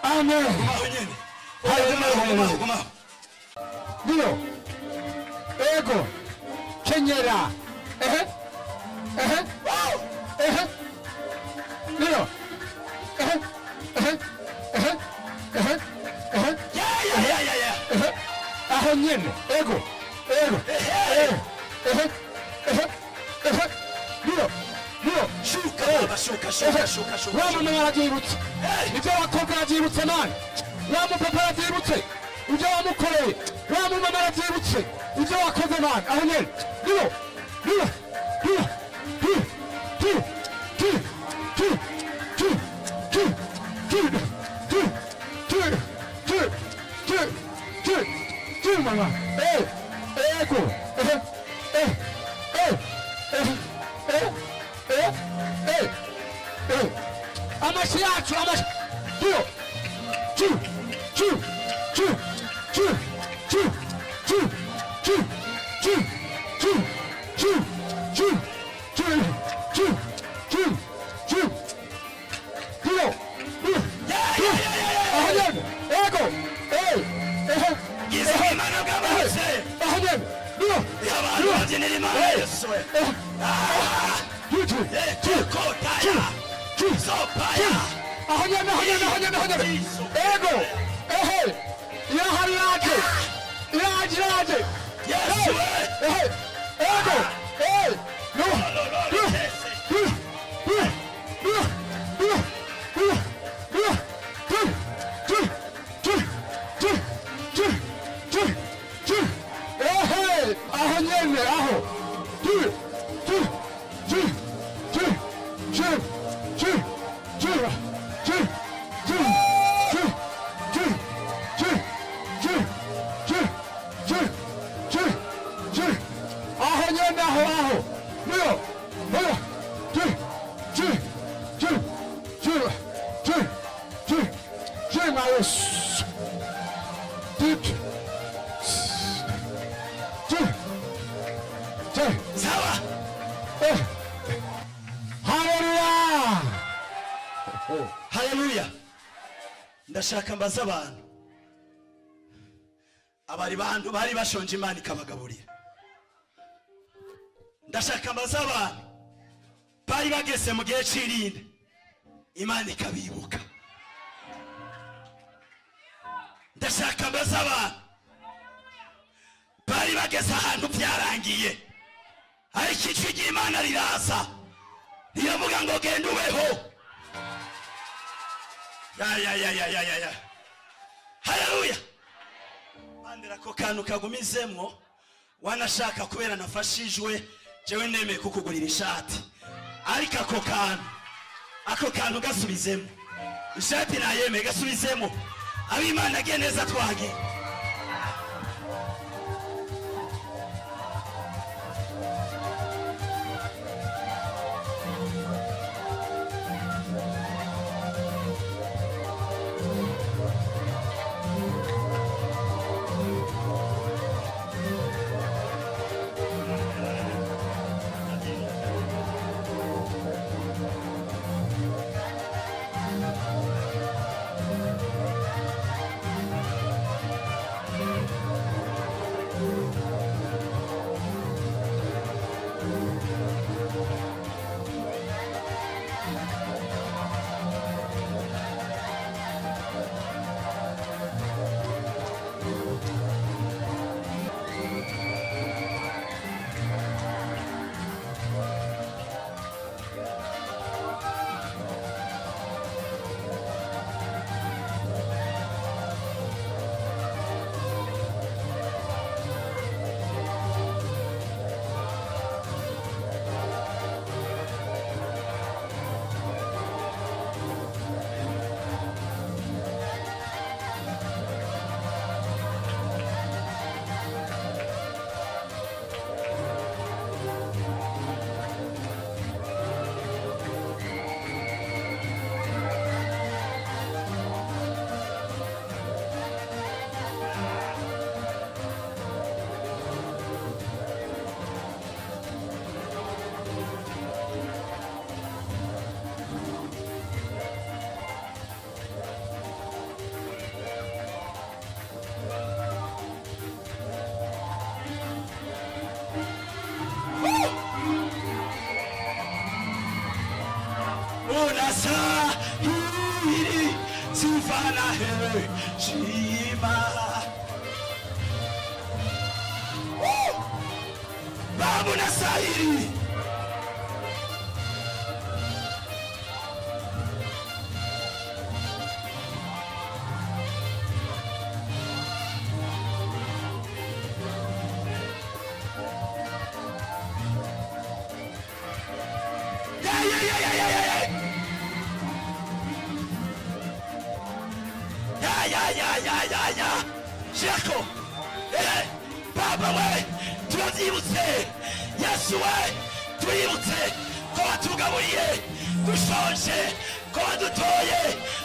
Amen. Dio. Ego. Kenyera. Dio. Ahonyen. Ego. Dio. Shuka. Wama mwarajibutse. Ibyo wakoze yajibutse nani? Wama papa yajibutse. Ibyo wamukoreye. Wama mama yajibutse. Ibyo wakoze nani? Ahonyen. Dio. Mama. Ego. Amashi yacu amashi. Dio. Hallelujah. Ndashaka mbaza abantu abari bantu bari bashonje Imana ikabagaburira. Ndashaka mbaza abantu bari bageze mu gihe cy'irinde Imana ikabibuka. Ndashaka mbaza abantu bari bageze ahantu byarangiye, ariko ijwi ry'Imana riraza riravuga ngo genda ubeho. Ya haleluya. Bandera ko kantu kagumizemwo, wanashaka kubera nafashijwe jewe nemeye kukugurira ishati, ariko ako kantu gasubizemo. Ishati nayemeye gasubizemo, ab'Imana agiye neza twagiye. Unastahili sifa na heshima. Baba unastahili. Ya Shako Baba we turazibutse, Yesu we tuributse ko watugaburiye, dushonje ko wadutoye.